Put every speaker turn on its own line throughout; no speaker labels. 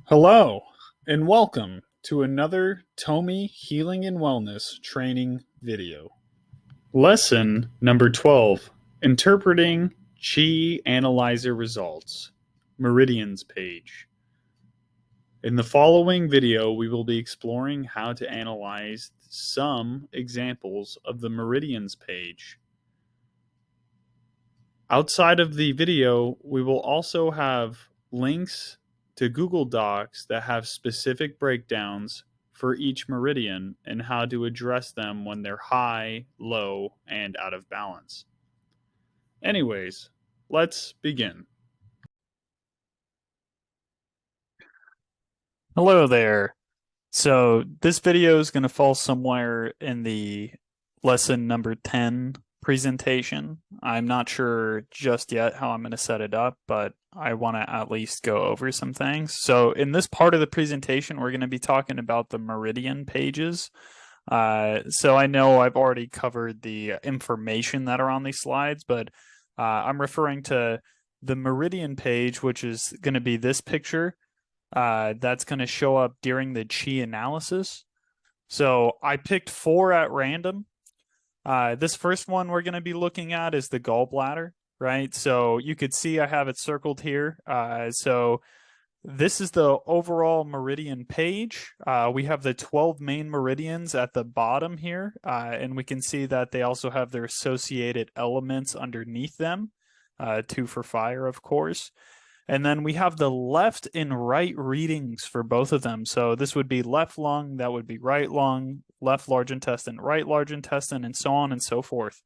Hello, and welcome to another Tomii Healing and Wellness training video. Lesson number 12, Interpreting Chi Analyzer Results, Meridians page. In the following video, we will be exploring how to analyze some examples of the Meridians page. Outside of the video, we will also have links to Google Docs that have specific breakdowns for each meridian and how to address them when they're high, low, and out of balance. Anyways, let's begin.
Hello there. So this video is going to fall somewhere in the lesson number 10 presentation. I'm not sure just yet how I'm going to set it up, but I want to at least go over some things. So in this part of the presentation, we're going to be talking about the meridian pages. So I know I've already covered the information that are on these slides, but I'm referring to the meridian page, which is going to be this picture. That's going to show up during the chi analysis. So I picked 4 at random. This first one we're going to be looking at is the gallbladder, right? So you could see I have it circled here. So this is the overall meridian page. We have the 12 main meridians at the bottom here, and we can see that they also have their associated elements underneath them, 2 for fire, of course. And then we have the left and right readings for both of them. So this would be left lung, that would be right lung, left large intestine, right large intestine, and so on and so forth.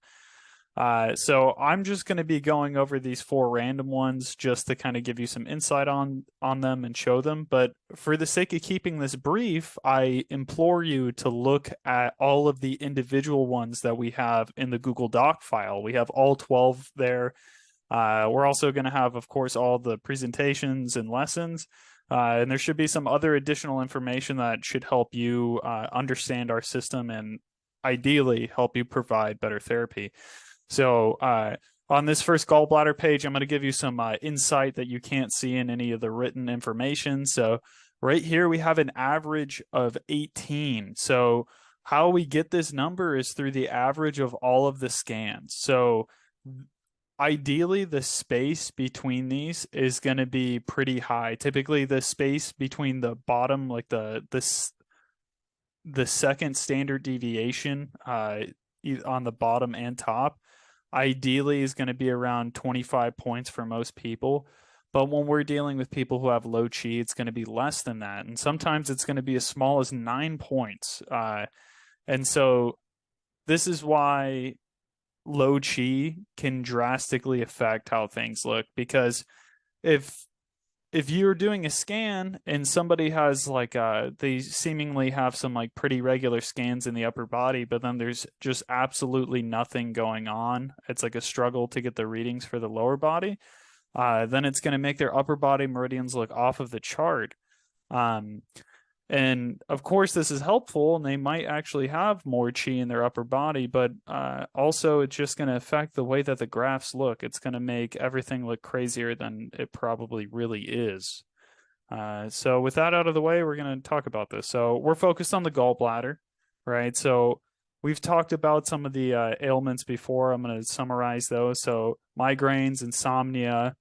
So I'm just going to be going over these 4 random ones just to kind of give you some insight on them and show them. But for the sake of keeping this brief, I implore you to look at all of the individual ones that we have in the Google Doc file. We have all 12 there. We're also going to have, of course, all the presentations and lessons. And there should be some other additional information that should help you understand our system and ideally help you provide better therapy. So on this first gallbladder page, I'm going to give you some insight that you can't see in any of the written information. So right here, we have an average of 18. So how we get this number is through the average of all of the scans. So ideally, the space between these is going to be pretty high. Typically, the space between the bottom, like the second standard deviation on the bottom and top, ideally is going to be around 25 points for most people. But when we're dealing with people who have low chi, it's going to be less than that. And sometimes it's going to be as small as 9 points. And so this is why low chi can drastically affect how things look, because if you're doing a scan and somebody has like they seemingly have some like pretty regular scans in the upper body, but then there's just absolutely nothing going on, it's like a struggle to get the readings for the lower body, then it's going to make their upper body meridians look off of the chart. And of course, this is helpful, and they might actually have more chi in their upper body, but also it's just going to affect the way that the graphs look. It's going to make everything look crazier than it probably really is. So with that out of the way, we're going to talk about this. So we're focused on the gallbladder, right? So we've talked about some of the ailments before. I'm going to summarize those. So migraines, insomnia,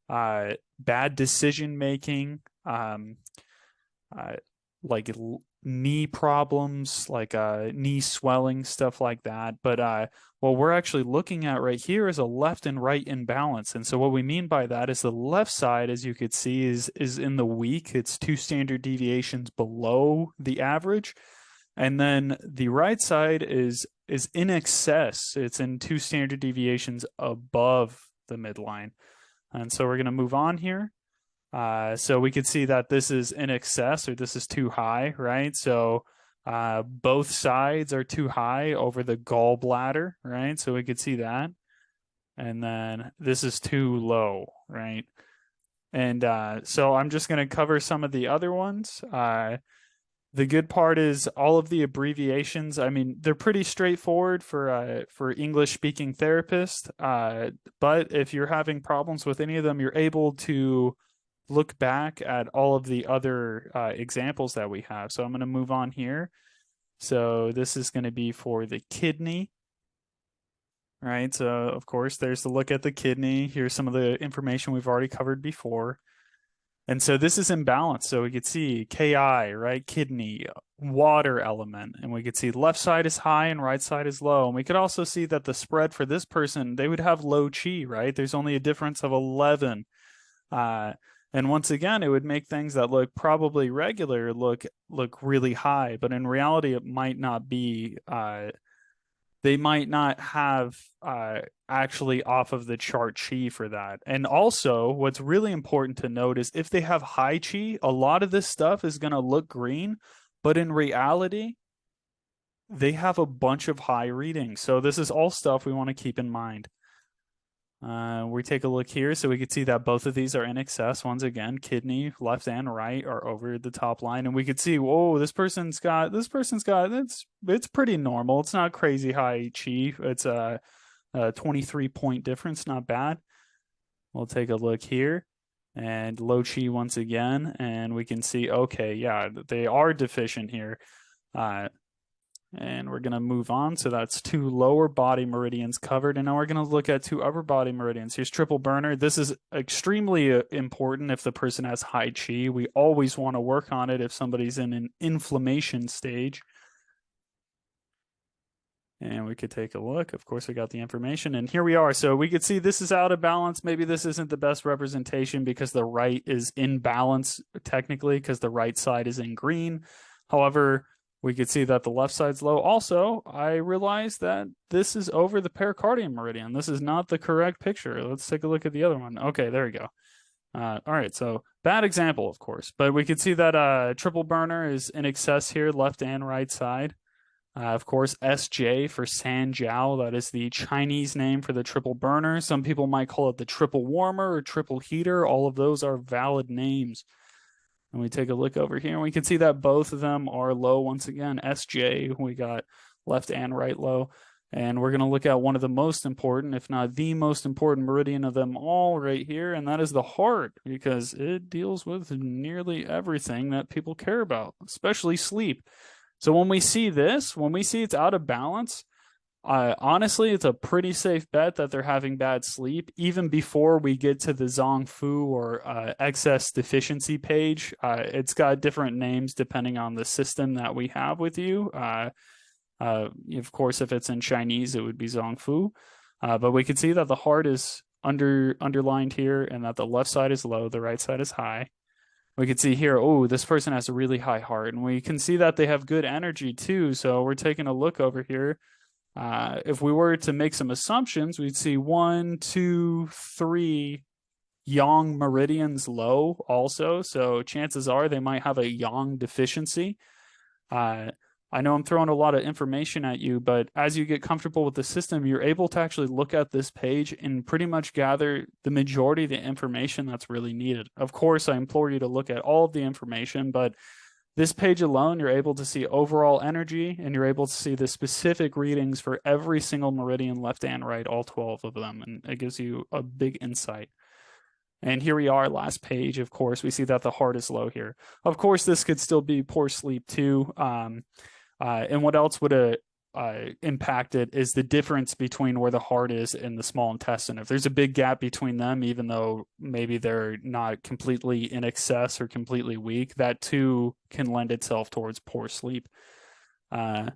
bad decision making, like knee problems, like knee swelling, stuff like that. But what we're actually looking at right here is a left and right imbalance. And so what we mean by that is the left side, as you could see, is in the weak. It's 2 standard deviations below the average. And then the right side is in excess. It's in 2 standard deviations above the midline. And so we're going to move on here. So we could see that this is in excess, or this is too high, right? So both sides are too high over the gallbladder, right? So we could see that. And then this is too low, right? And so I'm just going to cover some of the other ones. The good part is all of the abbreviations. I mean, they're pretty straightforward for English-speaking therapists. But if you're having problems with any of them, you're able to look back at all of the other examples that we have. So I'm going to move on here. So this is going to be for the kidney, right? So of course, there's the look at the kidney. Here's some of the information we've already covered before. And so this is imbalanced. So we could see Ki, right? Kidney, water element. And we could see left side is high and right side is low. And we could also see that the spread for this person, they would have low chi, right? There's only a difference of 11. And once again, it would make things that look probably regular look really high. But in reality, it might not be they might not have actually off of the chart chi for that. And also, what's really important to note is if they have high chi, a lot of this stuff is going to look green, but in reality, they have a bunch of high readings. So this is all stuff we want to keep in mind. We take a look here, so we can see that both of these are in excess. Once again, kidney, left and right are over the top line, and we could see, whoa, this person's got, it's pretty normal. It's not crazy high chi. It's a 23-point difference, not bad. We'll take a look here, and low chi once again, and we can see, okay, yeah, they are deficient here. And we're going to move on. So that's 2 lower body meridians covered. And now we're going to look at 2 upper body meridians. Here's triple burner. This is extremely important if the person has high chi. We always want to work on it if somebody's in an inflammation stage. And we could take a look. Of course, we got the information. And here we are. So we could see this is out of balance. Maybe this isn't the best representation because the right is in balance, technically, because the right side is in green. However, we could see that the left side's low. Also, I realized that this is over the pericardium meridian. This is not the correct picture. Let's take a look at the other one. Okay, there we go. All right, so bad example, of course. But we could see that triple burner is in excess here, left and right side. Of course, SJ for Sanjiao. That is the Chinese name for the triple burner. Some people might call it the triple warmer or triple heater. All of those are valid names. And we take a look over here, and we can see that both of them are low once again. SJ, we got left and right low. And we're going to look at one of the most important, if not the most important meridian of them all right here, and that is the heart, because it deals with nearly everything that people care about, especially sleep. So when we see this, when we see it's out of balance, honestly, it's a pretty safe bet that they're having bad sleep, even before we get to the Zongfu or excess deficiency page. It's got different names depending on the system that we have with you. Of course, if it's in Chinese, it would be Zongfu. But we can see that the heart is underlined here and that the left side is low, the right side is high. We can see here, oh, this person has a really high heart. And we can see that they have good energy too. So we're taking a look over here. If we were to make some assumptions, we'd see 1, 2, 3 yang meridians low also. So chances are they might have a yang deficiency. I know I'm throwing a lot of information at you, but as you get comfortable with the system, you're able to actually look at this page and pretty much gather the majority of the information that's really needed. Of course, I implore you to look at all of the information, but this page alone, you're able to see overall energy, and you're able to see the specific readings for every single meridian, left and right, all 12 of them, and it gives you a big insight. And here we are, last page, of course, we see that the heart is low here. Of course, this could still be poor sleep too. And what else would impact it is the difference between where the heart is and the small intestine. If there's a big gap between them, even though maybe they're not completely in excess or completely weak, that too can lend itself towards poor sleep. But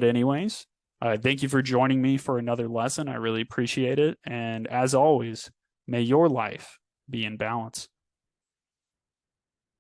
anyways, thank you for joining me for another lesson. I really appreciate it. And as always, may your life be in balance.